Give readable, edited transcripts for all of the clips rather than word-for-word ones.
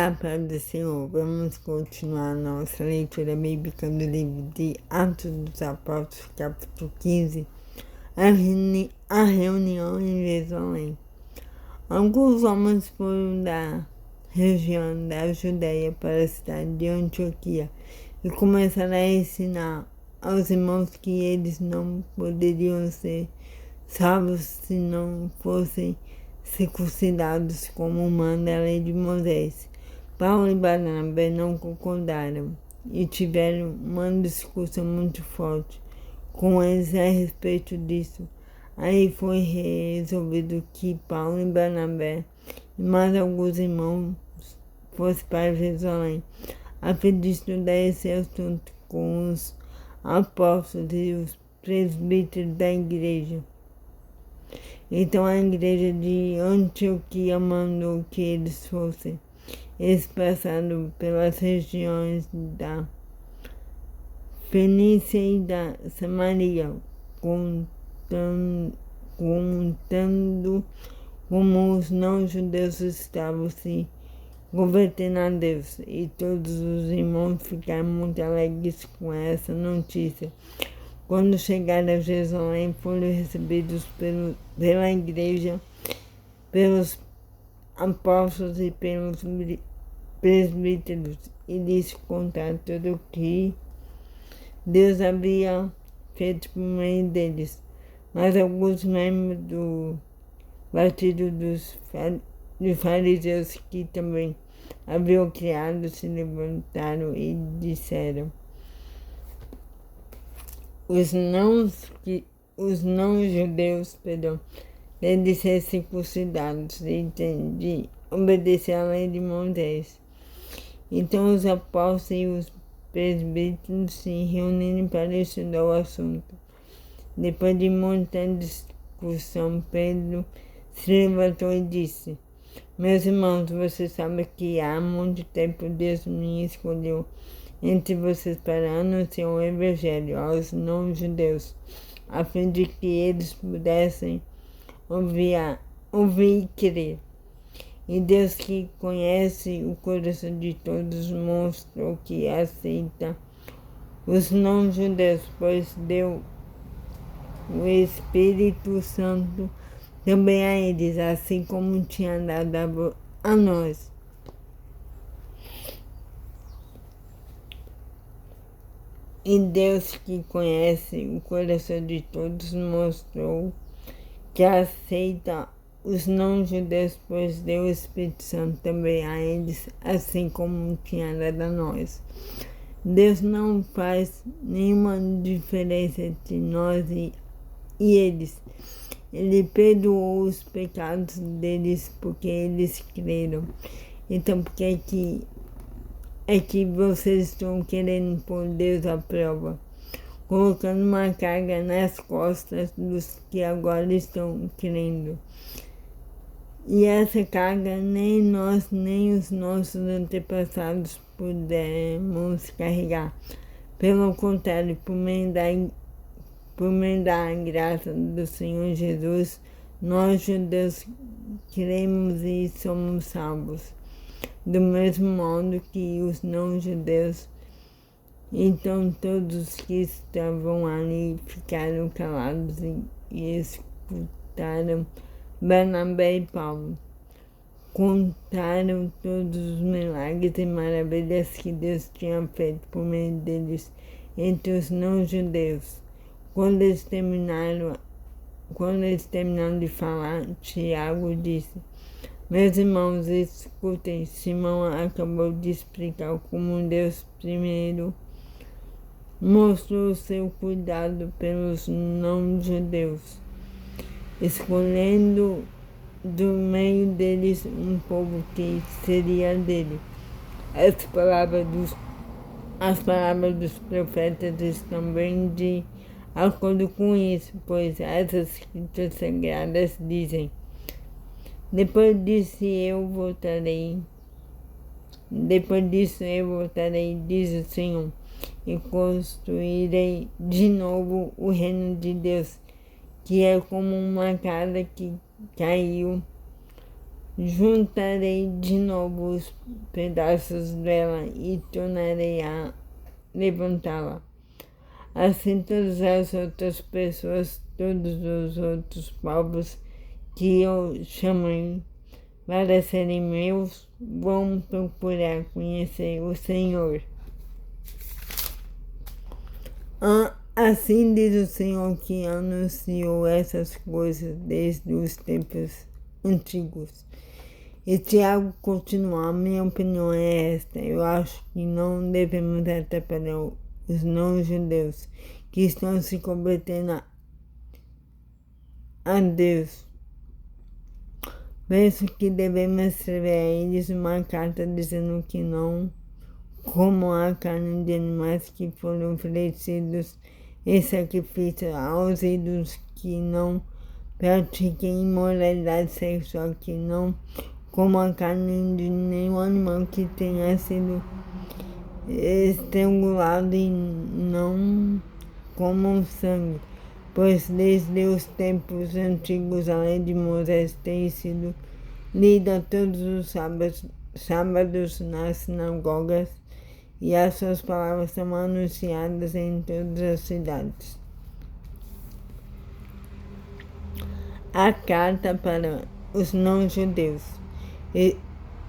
Olá, Pai do Senhor. Vamos continuar nossa leitura bíblica do livro de Atos dos Apóstolos, capítulo 15, a reunião em Jerusalém. Alguns homens foram da região da Judéia para a cidade de Antioquia e começaram a ensinar aos irmãos que eles não poderiam ser salvos se não fossem circuncidados como manda a lei de Moisés. Paulo e Barnabé não concordaram e tiveram uma discussão muito forte com eles a respeito disso. Aí foi resolvido que Paulo e Barnabé e mais alguns irmãos fossem para Jerusalém, a fim de estudar esse assunto com os apóstolos e os presbíteros da igreja. Então a igreja de Antioquia mandou que eles fossem. Eles passaram pelas regiões da Fenícia e da Samaria, contando como os não-judeus estavam se convertendo a Deus. E todos os irmãos ficaram muito alegres com essa notícia. Quando chegaram a Jerusalém, foram recebidos pela igreja, pelos apóstolos e pelos presbíteros, e lhes contaram tudo o que Deus havia feito por meio deles. Mas alguns membros do partido dos fariseus, que também haviam criado, se levantaram e disseram: os não-judeus devem ser circuncidados e têm de obedecer à lei de Moisés. Então os apóstolos e os presbíteros se reuniram para estudar o assunto. Depois de muita discussão, Pedro se levantou e disse: meus irmãos, vocês sabem que há muito tempo Deus me escolheu entre vocês para anunciar o Evangelho aos não-judeus, a fim de que eles pudessem ouvir e crer. E Deus, que conhece o coração de todos, mostrou que aceita os não-judeus, pois deu o Espírito Santo também a eles, assim como tinha dado a nós. E Deus, que conhece o coração de todos, mostrou que aceita os não-judeus, pois deu o Espírito Santo também a eles, assim como tinha dado a nós. Deus não faz nenhuma diferença entre nós e eles. Ele perdoou os pecados deles porque eles creram. Então, por que é que vocês estão querendo pôr Deus à prova, colocando uma carga nas costas dos que agora estão crendo? E essa carga nem nós, nem os nossos antepassados pudemos carregar. Pelo contrário, por meio da graça do Senhor Jesus, nós judeus cremos e somos salvos. Do mesmo modo que os não-judeus. Então todos que estavam ali ficaram calados e escutaram Barnabé e Paulo. Contaram todos os milagres e maravilhas que Deus tinha feito por meio deles entre os não-judeus. Quando eles terminaram de falar, Tiago disse: meus irmãos, escutem, Simão acabou de explicar como Deus primeiro mostrou seu cuidado pelos não-judeus, escolhendo do meio deles um povo que seria dele. As palavras dos profetas estão bem de acordo com isso, pois as escrituras sagradas dizem: Depois disso eu voltarei, diz o Senhor, e construirei de novo o reino de Deus, que é como uma casa que caiu Juntarei de novo os pedaços dela e tornarei a levantá-la. Assim todas as outras pessoas, todos os outros povos que eu chamei para serem meus, vão procurar conhecer o Senhor. Assim diz o Senhor que anunciou essas coisas desde os tempos antigos. E Tiago continua, a minha opinião é esta, eu acho que não devemos atrapalhar os não-judeus que estão se convertendo a Deus. Penso que devemos escrever a eles uma carta dizendo que não comam a carne de animais que foram oferecidos em sacrifício aos ídolos, que não pratiquem imoralidade sexual, que não comam a carne de nenhum animal que tenha sido estrangulado e não comam sangue, pois desde os tempos antigos a lei de Moisés tem sido lida todos os sábados nas sinagogas e as suas palavras são anunciadas em todas as cidades. A carta para os não-judeus.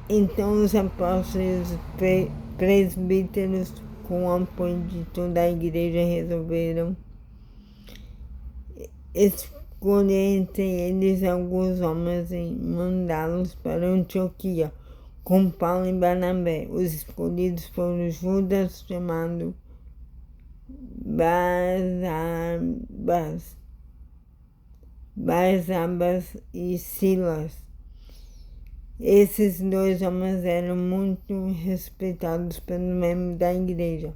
Então os apóstolos presbíteros, com o apoio de toda a igreja, resolveram escolher entre eles alguns homens e mandá-los para Antioquia com Paulo e Barnabé. Os escolhidos foram Judas, chamado Barsabas e Silas. Esses dois homens eram muito respeitados pelos membros da igreja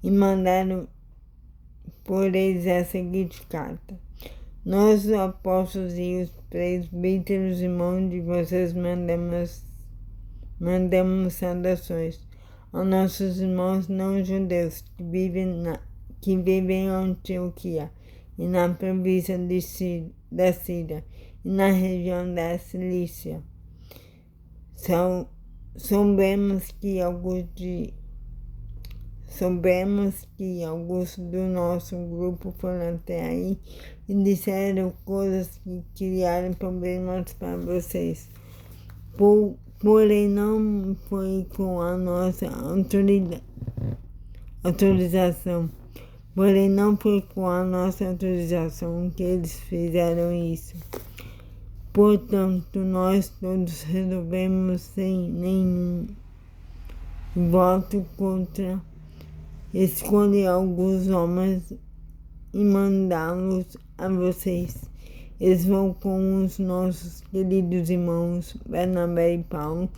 e mandaram por eles a seguinte carta: nós, os apóstolos e os presbíteros, irmãos de vocês, mandamos saudações aos nossos irmãos não-judeus que vivem em Antioquia e na província da Síria e na região da Cilícia. Soubemos que alguns do nosso grupo foram até aí e disseram coisas que criaram problemas para vocês. Porém, não foi com a nossa autorização. Porém, não foi com a nossa autorização que eles fizeram isso. Portanto, nós todos resolvemos, sem nenhum voto contra, escolher alguns homens e mandá-los a vocês. Eles vão com os nossos queridos irmãos Barnabé e Paulo,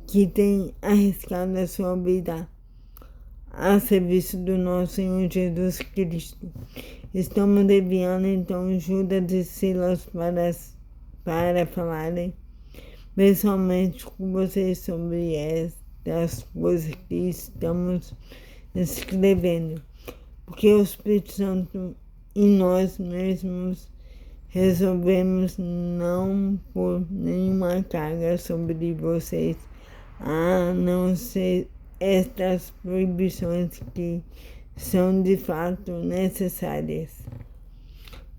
que têm arriscado a sua vida a serviço do nosso Senhor Jesus Cristo. Estamos enviando então Judas e Silas para falarem pessoalmente com vocês sobre estas coisas que estamos escrevendo, porque o Espírito Santo e nós mesmos resolvemos não pôr nenhuma carga sobre vocês, a não ser estas proibições que são de fato necessárias.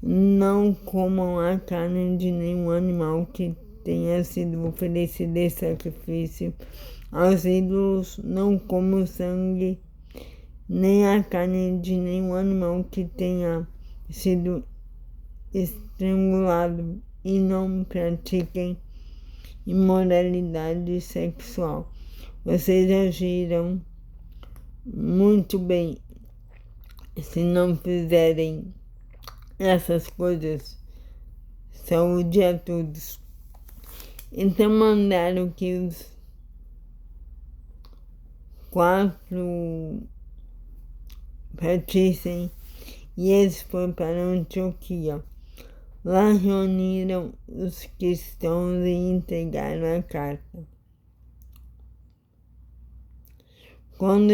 Não comam a carne de nenhum animal que tenha sido oferecido em sacrifício aos ídolos, não comam sangue, nem a carne de nenhum animal que tenha sido estrangulado, e não pratiquem imoralidade sexual. Vocês agiram muito bem se não fizerem essas coisas. Saúde a todos. Então mandaram que os 4 partissem e eles foram para Antioquia. Lá reuniram os cristãos e entregaram a carta. Quando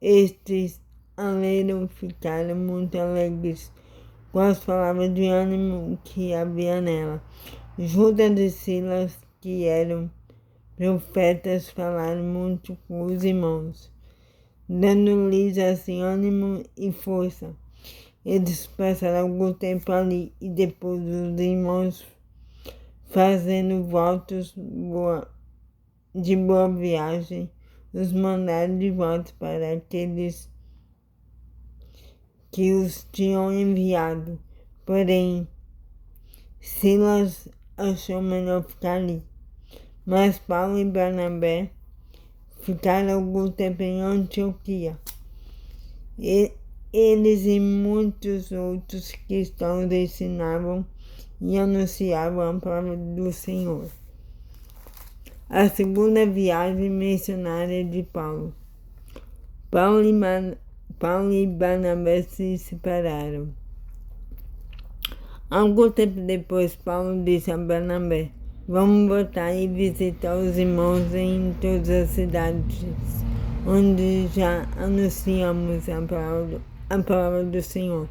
estes a leram, ficaram muito alegres com as palavras de ânimo que havia nela. Judas e Silas, que eram profetas, falaram muito com os irmãos, dando-lhes assim ânimo e força. Eles passaram algum tempo ali e depois os irmãos, fazendo votos de boa viagem, os mandaram de volta para aqueles que os tinham enviado. Porém, Silas achou melhor ficar ali. Mas Paulo e Barnabé ficaram algum tempo em Antioquia. Eles e muitos outros cristãos ensinavam e anunciavam a palavra do Senhor. A segunda viagem missionária de Paulo. Paulo e Barnabé se separaram. Algum tempo depois, Paulo disse a Barnabé: vamos voltar e visitar os irmãos em todas as cidades onde já anunciamos a palavra do Senhor.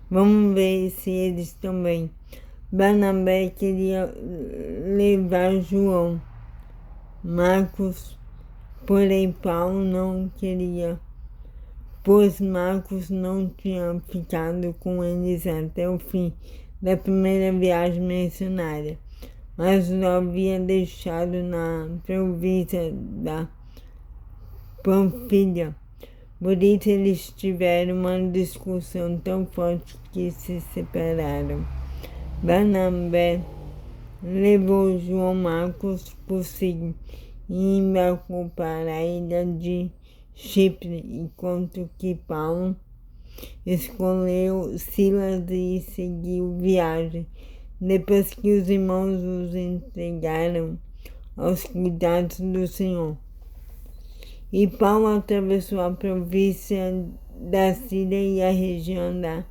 Vamos ver se eles estão bem. Barnabé queria levar João, Marcos, porém Paulo não queria, pois Marcos não tinha ficado com eles até o fim da primeira viagem missionária, mas o havia deixado na província da Panfilha. Por isso eles tiveram uma discussão tão forte que se separaram. Barnabé levou João Marcos consigo e embarcou para a ilha de Chipre, enquanto que Paulo escolheu Silas e seguiu viagem. Depois que os irmãos os entregaram aos cuidados do Senhor. E Paulo atravessou a província da Síria e a região da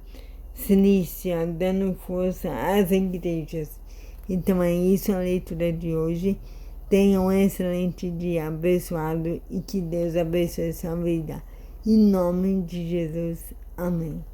Cilícia, dando força às igrejas. Então é isso a leitura de hoje. Tenha um excelente dia abençoado e que Deus abençoe sua vida. Em nome de Jesus. Amém.